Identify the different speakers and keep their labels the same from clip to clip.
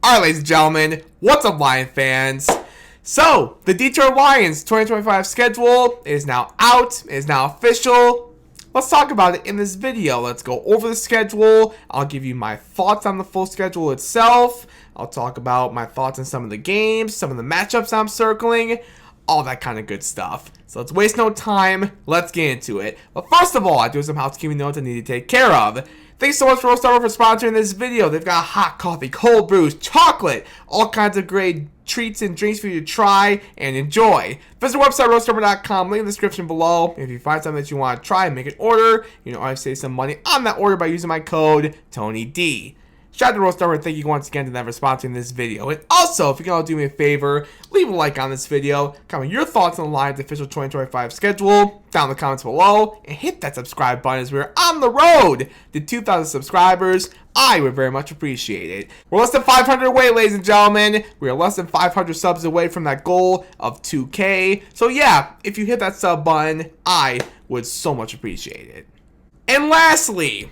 Speaker 1: Alright, ladies and gentlemen, what's up, Lion fans? So, the Detroit Lions 2025 schedule is now out, is now official. Let's talk about it in this video. Let's go over the schedule. I'll give you my thoughts on the full schedule itself. I'll talk about my thoughts on some of the games, some of the matchups I'm circling, all that kind of good stuff. So let's waste no time. Let's get into it. But first of all, I do have some housekeeping notes I need to take care of. Thanks so much for Roast Armor for sponsoring this video. They've got hot coffee, cold brews, chocolate, all kinds of great treats and drinks for you to try and enjoy. Visit our website, roastarmor.com, link in the description below. If you find something that you want to try and make an order, you know, I save some money on that order by using my code TonyD. Shout out to Roast Armor and thank you once again to them for sponsoring this video. And also, if you can all do me a favor, leave a like on this video, comment your thoughts on the Lions official 2025 schedule down in the comments below, and hit that subscribe button as we're on the road to 2,000 subscribers. I would very much appreciate it. We're less than 500 away, ladies and gentlemen. We are less than 500 subs away from that goal of 2K. So yeah, if you hit that sub button, I would so much appreciate it. And lastly,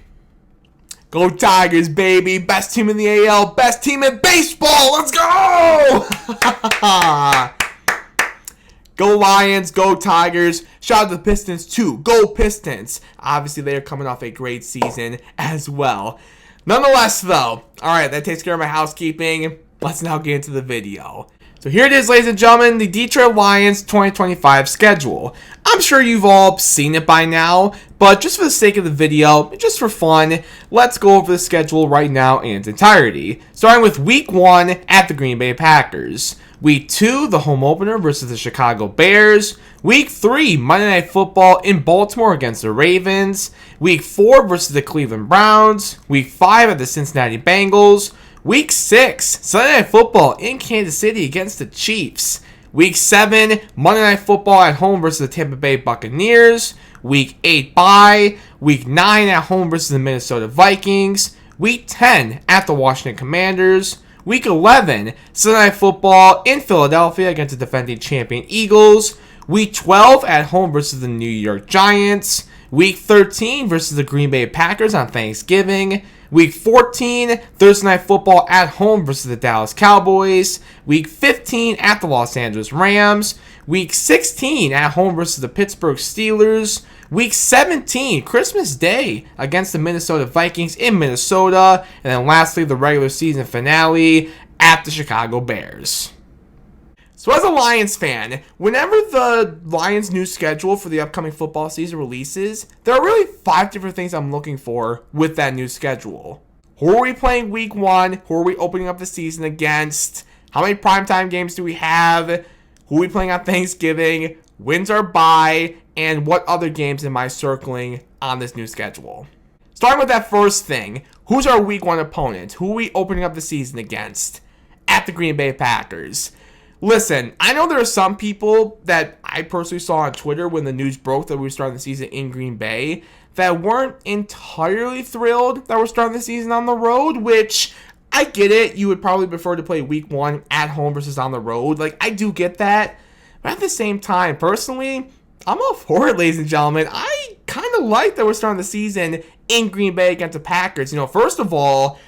Speaker 1: go Tigers, baby. Best team in the AL. Best team in baseball. Let's go! Go Lions. Go Tigers. Shout out to the Pistons, too. Go Pistons. Obviously, they are coming off a great season as well. Nonetheless, though, alright, that takes care of my housekeeping. Let's now get into the video. So here it is, ladies and gentlemen, the Detroit Lions 2025 schedule. I'm sure you've all seen it by now, but just for the sake of the video, just for fun, let's go over the schedule right now in its entirety. Starting with Week 1 at the Green Bay Packers. Week 2, the home opener versus the Chicago Bears. Week 3, Monday Night Football in Baltimore against the Ravens. Week 4 versus the Cleveland Browns. Week 5 at the Cincinnati Bengals. Week 6, Sunday Night Football in Kansas City against the Chiefs. Week 7, Monday Night Football at home versus the Tampa Bay Buccaneers. Week 8, bye. Week 9 at home versus the Minnesota Vikings. Week 10 at the Washington Commanders. Week 11, Sunday Night Football in Philadelphia against the defending champion Eagles. Week 12 at home versus the New York Giants. Week 13 versus the Green Bay Packers on Thanksgiving. Week 14, Thursday Night Football at home versus the Dallas Cowboys. Week 15 at the Los Angeles Rams. Week 16 at home versus the Pittsburgh Steelers. Week 17, Christmas Day against the Minnesota Vikings in Minnesota. And then lastly, the regular season finale at the Chicago Bears. So as a Lions fan, whenever the Lions' new schedule for the upcoming football season releases, there are really 5 different things I'm looking for with that new schedule. Who are we playing Week 1? Who are we opening up the season against? How many primetime games do we have? Who are we playing on Thanksgiving? When's our bye? And what other games am I circling on this new schedule? Starting with that first thing, who's our Week 1 opponent? Who are we opening up the season against? At the Green Bay Packers. Listen, I know there are some people that I personally saw on Twitter when the news broke that we were starting the season in Green Bay that weren't entirely thrilled that we're starting the season on the road, which I get it. You would probably prefer to play Week 1 at home versus on the road. Like, I do get that. But at the same time, personally, I'm all for it, ladies and gentlemen. I kind of like that we're starting the season in Green Bay against the Packers. You know, first of all,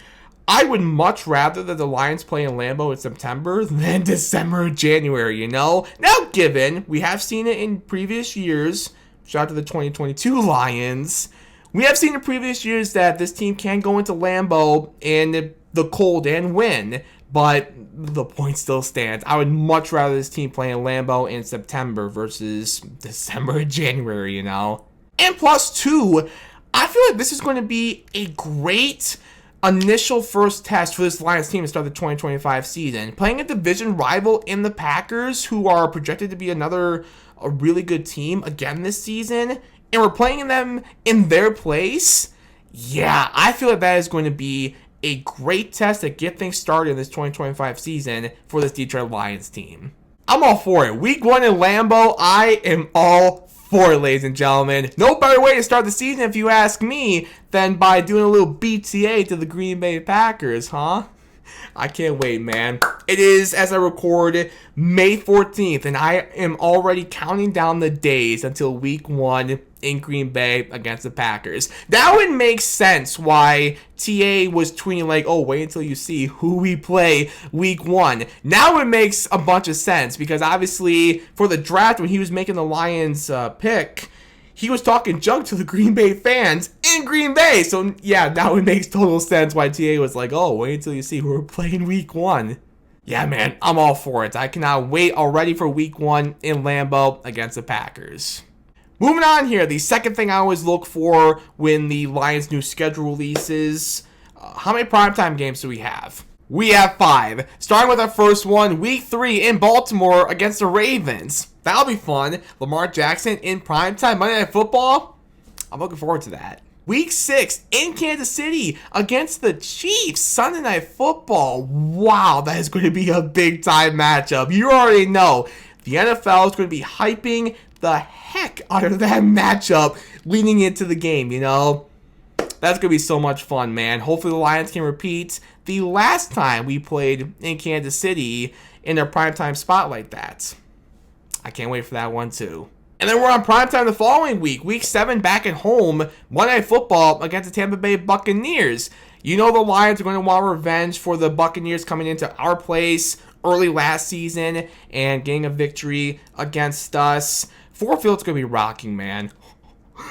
Speaker 1: I would much rather that the Lions play in Lambeau in September than December or January, you know? Now, given we have seen it in previous years, shout out to the 2022 Lions, we have seen in previous years that this team can go into Lambeau in the cold and win, but the point still stands. I would much rather this team play in Lambeau in September versus December or January, you know? And plus, too, I feel like this is going to be a great initial first test for this Lions team to start the 2025 season. Playing a division rival in the Packers, who are projected to be a really good team again this season, and we're playing them in their place. Yeah, I feel like that is going to be a great test to get things started in this 2025 season for this Detroit Lions team. I'm all for it. Week 1 in Lambeau, I am all for it, ladies and gentlemen. No better way to start the season, if you ask me, than by doing a little BTA to the Green Bay Packers, huh? I can't wait, man. It is, as I record, May 14th, and I am already counting down the days until week 1 in Green Bay against the Packers. That would make sense why TA was tweeting like, oh, wait until you see who we play week 1. Now it makes a bunch of sense, because obviously for the draft, when he was making the Lions pick, he was talking junk to the Green Bay fans in Green Bay. So yeah, now it makes total sense why TA was like, oh, wait until you see who we're playing week 1. Yeah, man, I'm all for it. I cannot wait already for week 1 in Lambeau against the Packers. Moving on here, the second thing I always look for when the Lions' new schedule releases, how many primetime games do we have? We have 5. Starting with our first one, week 3 in Baltimore against the Ravens. That'll be fun. Lamar Jackson in primetime Monday Night Football. I'm looking forward to that. Week 6 in Kansas City against the Chiefs. Sunday Night Football. Wow, that is going to be a big time matchup. You already know the NFL is going to be hyping the heck out of that matchup leading into the game, you know. That's going to be so much fun, man. Hopefully the Lions can repeat the last time we played in Kansas City in their primetime spot like that. I can't wait for that one too. And then we're on primetime the following week. Week 7 back at home. Monday Night Football against the Tampa Bay Buccaneers. You know the Lions are going to want revenge for the Buccaneers coming into our place early last season and getting a victory against us. Ford Field's going to be rocking, man.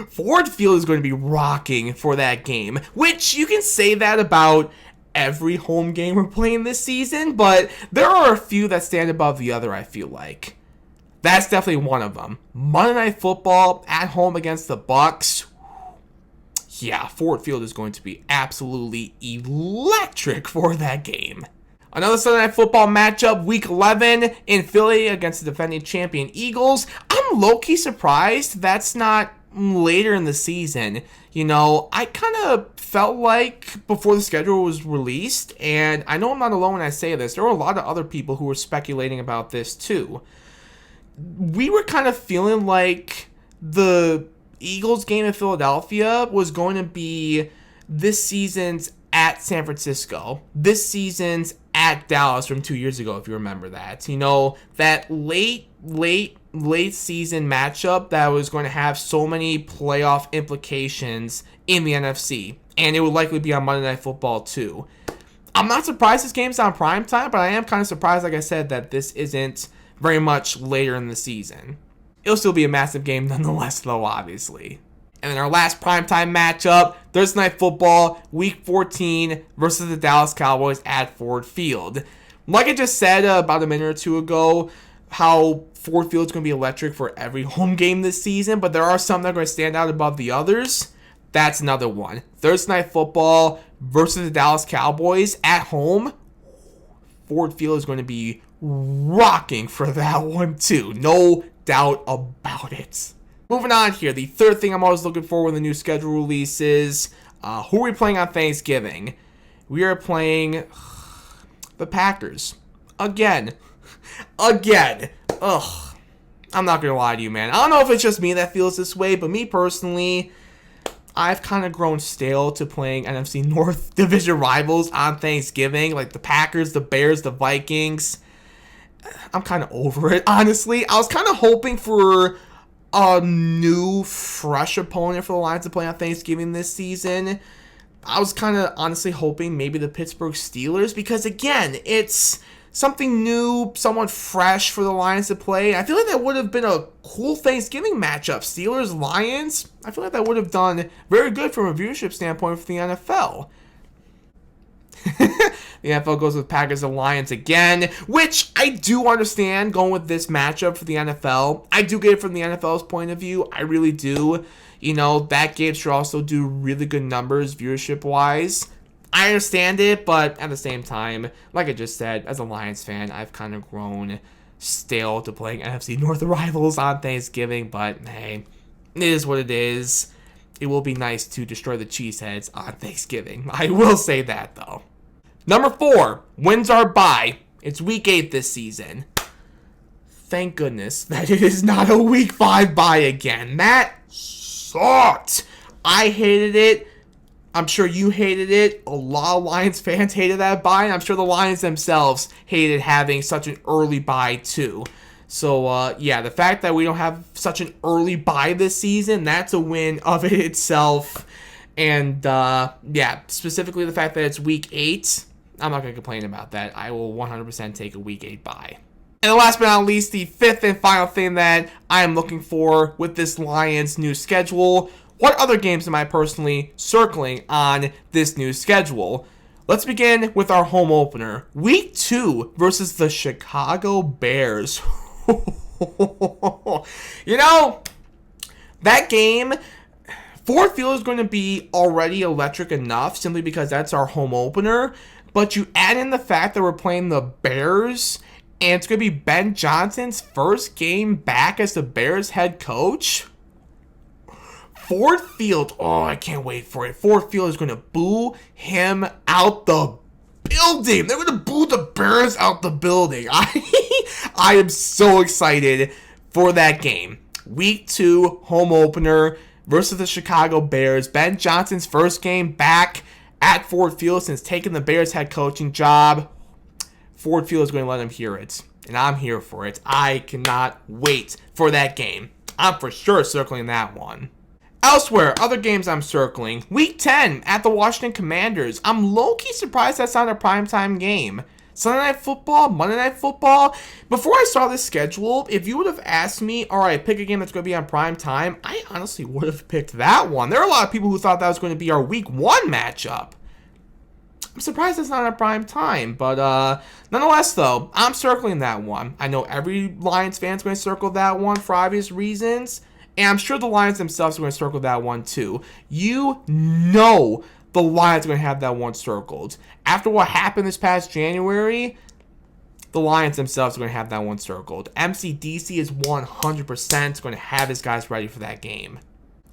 Speaker 1: Ford Field is going to be rocking for that game, which you can say that about every home game we're playing this season, but there are a few that stand above the other, I feel like. That's definitely one of them. Monday Night Football at home against the Bucs. Yeah, Ford Field is going to be absolutely electric for that game. Another Sunday Night Football matchup, Week 11 in Philly against the defending champion Eagles. I'm low-key surprised that's not later in the season. You know, I kind of felt like before the schedule was released, and I know I'm not alone when I say this, there were a lot of other people who were speculating about this too. We were kind of feeling like the Eagles game in Philadelphia was going to be this season's at San Francisco, this season's at Dallas from 2 years ago, if you remember that. You know, that late season matchup that was going to have so many playoff implications in the NFC, and it would likely be on Monday Night Football too. I'm not surprised this game's on primetime, but I am kind of surprised, like I said, that this isn't very much later in the season. It'll still be a massive game nonetheless, though, obviously. And then our last primetime matchup, Thursday Night Football, Week 14 versus the Dallas Cowboys at Ford Field. Like I just said about a minute or two ago, how Ford Field's going to be electric for every home game this season, but there are some that are going to stand out above the others. That's another one. Thursday Night Football versus the Dallas Cowboys at home. Ford Field is going to be rocking for that one too. No doubt about it. Moving on here, the third thing I'm always looking for when the new schedule releases, who are we playing on Thanksgiving? We are playing the Packers. Again. Ugh. I'm not going to lie to you, man. I don't know if it's just me that feels this way, but me personally, I've kind of grown stale to playing NFC North division rivals on Thanksgiving, like the Packers, the Bears, the Vikings. I'm kind of over it, honestly. I was kind of hoping for a new, fresh opponent for the Lions to play on Thanksgiving this season. I was kind of honestly hoping maybe the Pittsburgh Steelers, because again, it's something new, somewhat fresh for the Lions to play. I feel like that would have been a cool Thanksgiving matchup. Steelers-Lions, I feel like that would have done very good from a viewership standpoint for the NFL. The NFL goes with Packers and Lions again, which I do understand going with this matchup for the NFL. I do get it from the NFL's point of view. I really do. You know, that game should also do really good numbers viewership-wise. I understand it, but at the same time, like I just said, as a Lions fan, I've kind of grown stale to playing NFC North rivals on Thanksgiving, but hey, it is what it is. It will be nice to destroy the Cheeseheads on Thanksgiving. I will say that, though. Number 4, wins our bye. It's Week 8 this season. Thank goodness that it is not a Week 5 bye again. That sucked. I hated it I'm sure you hated it. A lot of Lions fans hated that bye, and I'm sure the Lions themselves hated having such an early bye too. So, yeah, the fact that we don't have such an early bye this season, that's a win of it itself. And, yeah, specifically the fact that it's week 8, I'm not going to complain about that. I will 100% take a week 8 bye. And last but not least, the fifth and final thing that I am looking for with this Lions new schedule. What other games am I personally circling on this new schedule? Let's begin with our home opener. Week 2 versus the Chicago Bears. You know, that game, Ford Field is going to be already electric enough simply because that's our home opener. But you add in the fact that we're playing the Bears, and it's going to be Ben Johnson's first game back as the Bears head coach. Ford Field, oh, I can't wait for it. Ford Field is going to boo him out the building. They're going to boo the Bears out the building. I am so excited for that game. Week 2 home opener versus the Chicago Bears. Ben Johnson's first game back at Ford Field since taking the Bears head coaching job. Ford Field is going to let him hear it, and I'm here for it. I cannot wait for that game. I'm for sure circling that one. Elsewhere, other games I'm circling. Week 10 at the Washington Commanders. I'm low-key surprised that's not a primetime game. Sunday Night Football, Monday Night Football. Before I saw this schedule, if you would have asked me, all right, pick a game that's going to be on prime time, I honestly would have picked that one. There are a lot of people who thought that was going to be our Week 1 matchup. I'm surprised it's not at prime time, but nonetheless, though, I'm circling that one. I know every Lions fan's going to circle that one for obvious reasons, and I'm sure the Lions themselves are going to circle that one too. You know the Lions are going to have that one circled. After what happened this past January, the Lions themselves are going to have that one circled. MCDC is 100% going to have his guys ready for that game.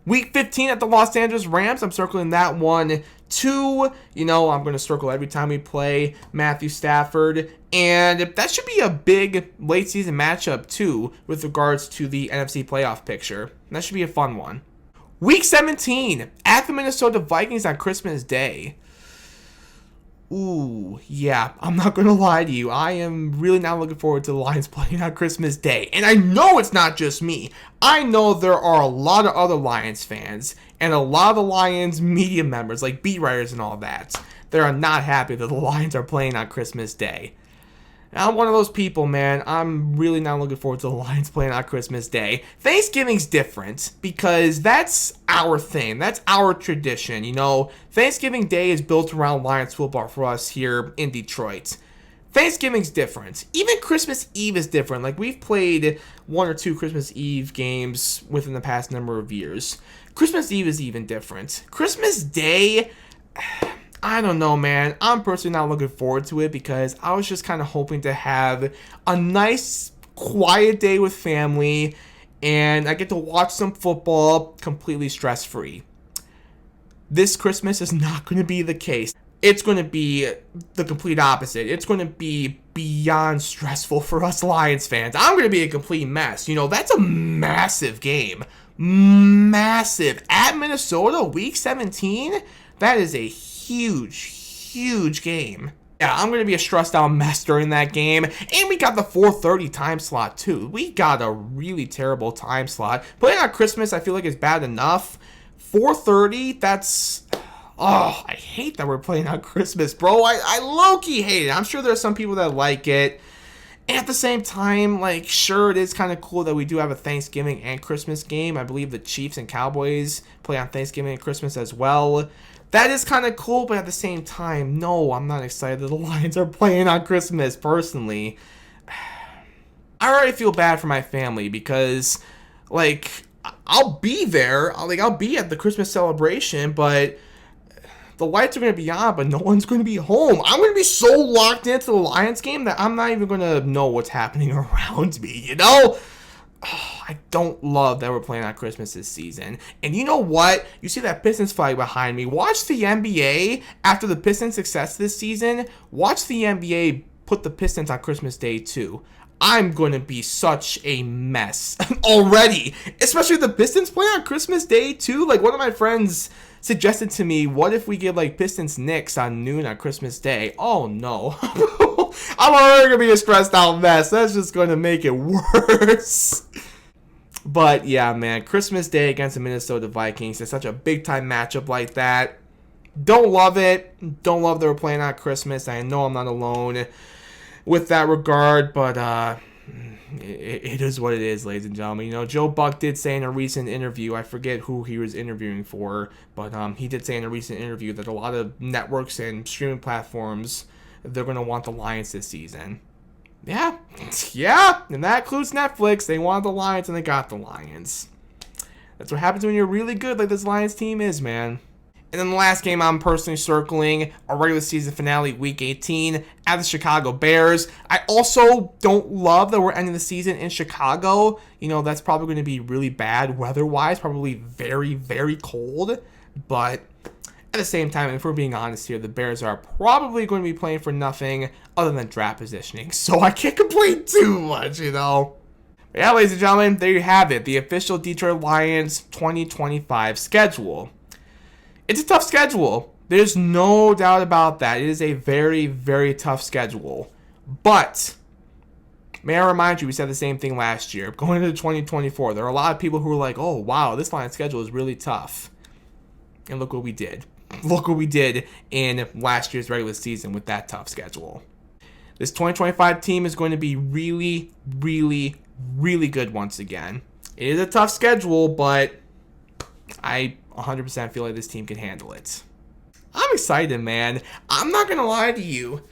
Speaker 1: Week 15 at the Los Angeles Rams, I'm circling that one too. You know, I'm going to circle every time we play Matthew Stafford. And that should be a big late season matchup too with regards to the NFC playoff picture. That should be a fun one. Week 17 at the Minnesota Vikings on Christmas Day. Ooh, yeah, I'm not going to lie to you. I am really not looking forward to the Lions playing on Christmas Day. And I know it's not just me. I know there are a lot of other Lions fans and a lot of the Lions media members, like beat writers and all that are not happy that the Lions are playing on Christmas Day. I'm one of those people, man. I'm really not looking forward to the Lions playing on Christmas Day. Thanksgiving's different because that's our thing. That's our tradition. You know, Thanksgiving Day is built around Lions football for us here in Detroit. Thanksgiving's different. Even Christmas Eve is different. Like, we've played 1 or 2 Christmas Eve games within the past number of years. Christmas Eve is even different. Christmas Day, I don't know, man. I'm personally not looking forward to it because I was just kind of hoping to have a nice, quiet day with family and I get to watch some football completely stress-free. This Christmas is not going to be the case. It's going to be the complete opposite. It's going to be beyond stressful for us Lions fans. I'm going to be a complete mess. You know, that's a massive game. Massive. At Minnesota, Week 17, that is a huge game. Yeah, I'm going to be a stressed out mess during that game. And we got the 4:30 time slot, too. We got a really terrible time slot. Playing on Christmas, I feel like it's bad enough. 4:30, that's... Oh, I hate that we're playing on Christmas, bro. I low-key hate it. I'm sure there's some people that like it. And at the same time, like, sure, it is kind of cool that we do have a Thanksgiving and Christmas game. I believe the Chiefs and Cowboys play on Thanksgiving and Christmas as well. That is kind of cool, but at the same time, no, I'm not excited that the Lions are playing on Christmas, personally. I already feel bad for my family because, like, I'll be there. I'll be at the Christmas celebration, but the lights are going to be on, but no one's going to be home. I'm going to be so locked into the Lions game that I'm not even going to know what's happening around me, you know? Oh, I don't love that we're playing on Christmas this season. And you know what? You see that Pistons flag behind me. Watch the NBA, after the Pistons' success this season, watch the NBA put the Pistons on Christmas Day too. I'm going to be such a mess already. Especially the Pistons play on Christmas Day too. Like, one of my friends suggested to me, what if we get like Pistons Knicks on noon on Christmas Day? Oh no. I'm already going to be a stressed out mess. That's just going to make it worse. But yeah, man, Christmas Day against the Minnesota Vikings is such a big time matchup like that. Don't love it. Don't love that we're playing on Christmas. I know I'm not alone with that regard, but it is what it is, ladies and gentlemen. You know, Joe Buck did say in a recent interview, I forget who he was interviewing for, but he did say in a recent interview that a lot of networks and streaming platforms, they're going to want the Lions this season. Yeah, and that includes Netflix. They wanted the Lions, and they got the Lions. That's what happens when you're really good like this Lions team is, man. And then the last game I'm personally circling, our regular season finale, Week 18, at the Chicago Bears. I also don't love that we're ending the season in Chicago. You know, that's probably going to be really bad weather-wise, probably very, very cold. But at the same time, if we're being honest here, the Bears are probably going to be playing for nothing other than draft positioning. So I can't complain too much, you know. But yeah, ladies and gentlemen, there you have it. The official Detroit Lions 2025 schedule. It's a tough schedule. There's no doubt about that. It is a very, very tough schedule. But may I remind you, we said the same thing last year. Going into 2024, there are a lot of people who are like, oh, wow, this Lions schedule is really tough. And look what we did. Look what we did in last year's regular season with that tough schedule. This 2025 team is going to be really, really, really good once again. It is a tough schedule, but I 100% feel like this team can handle it. I'm excited, man. I'm not going to lie to you.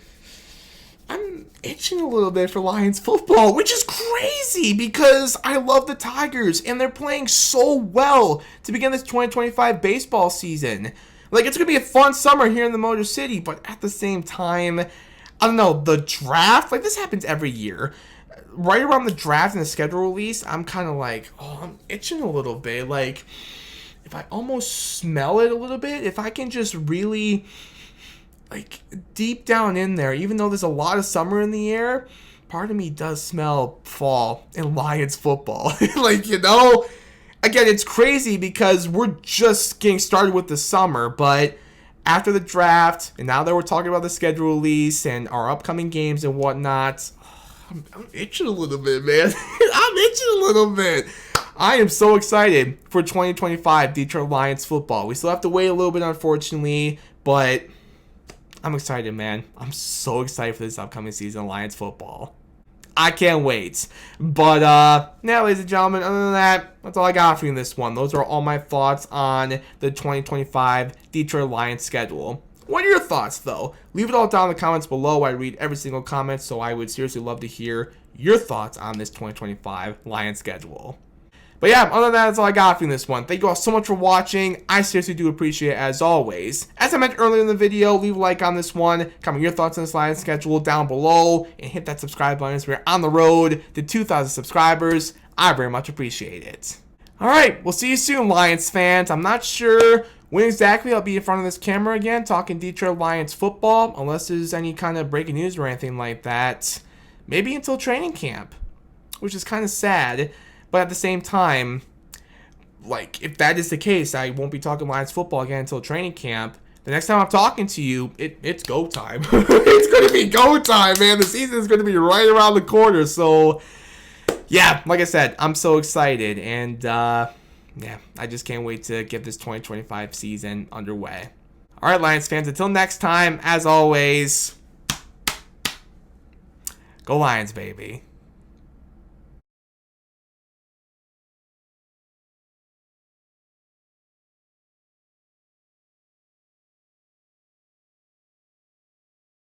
Speaker 1: I'm itching a little bit for Lions football, which is crazy because I love the Tigers and they're playing so well to begin this 2025 baseball season. Like, it's going to be a fun summer here in the Motor City, but at the same time, I don't know, the draft, like this happens every year. Right around the draft and the schedule release, I'm kind of like, oh, I'm itching a little bit. Like, if I almost smell it a little bit, if I can just really, like, deep down in there, even though there's a lot of summer in the air, part of me does smell fall in Lions football. Like, you know, again, it's crazy because we're just getting started with the summer, but after the draft, and now that we're talking about the schedule release and our upcoming games and whatnot, I'm itching a little bit, man. I'm itching a little bit. I am so excited for 2025 Detroit Lions football. We still have to wait a little bit, unfortunately, but I'm excited, man. I'm so excited for this upcoming season of Lions football. I can't wait. But, now, ladies and gentlemen, other than that, that's all I got for you in this one. Those are all my thoughts on the 2025 Detroit Lions schedule. What are your thoughts, though? Leave it all down in the comments below. I read every single comment, so I would seriously love to hear your thoughts on this 2025 Lions schedule. But yeah, other than that, that's all I got for you in this one. Thank you all so much for watching. I seriously do appreciate it as always. As I mentioned earlier in the video, leave a like on this one. Comment your thoughts on this Lions schedule down below. And hit that subscribe button as we're on the road to 2,000 subscribers. I very much appreciate it. Alright, we'll see you soon, Lions fans. I'm not sure when exactly I'll be in front of this camera again talking Detroit Lions football. Unless there's any kind of breaking news or anything like that. Maybe until training camp. Which is kind of sad. But at the same time, like, if that is the case, I won't be talking Lions football again until training camp. The next time I'm talking to you, it's go time. It's going to be go time, man. The season is going to be right around the corner. So, yeah, like I said, I'm so excited. And, yeah, I just can't wait to get this 2025 season underway. All right, Lions fans, until next time, as always, go Lions, baby.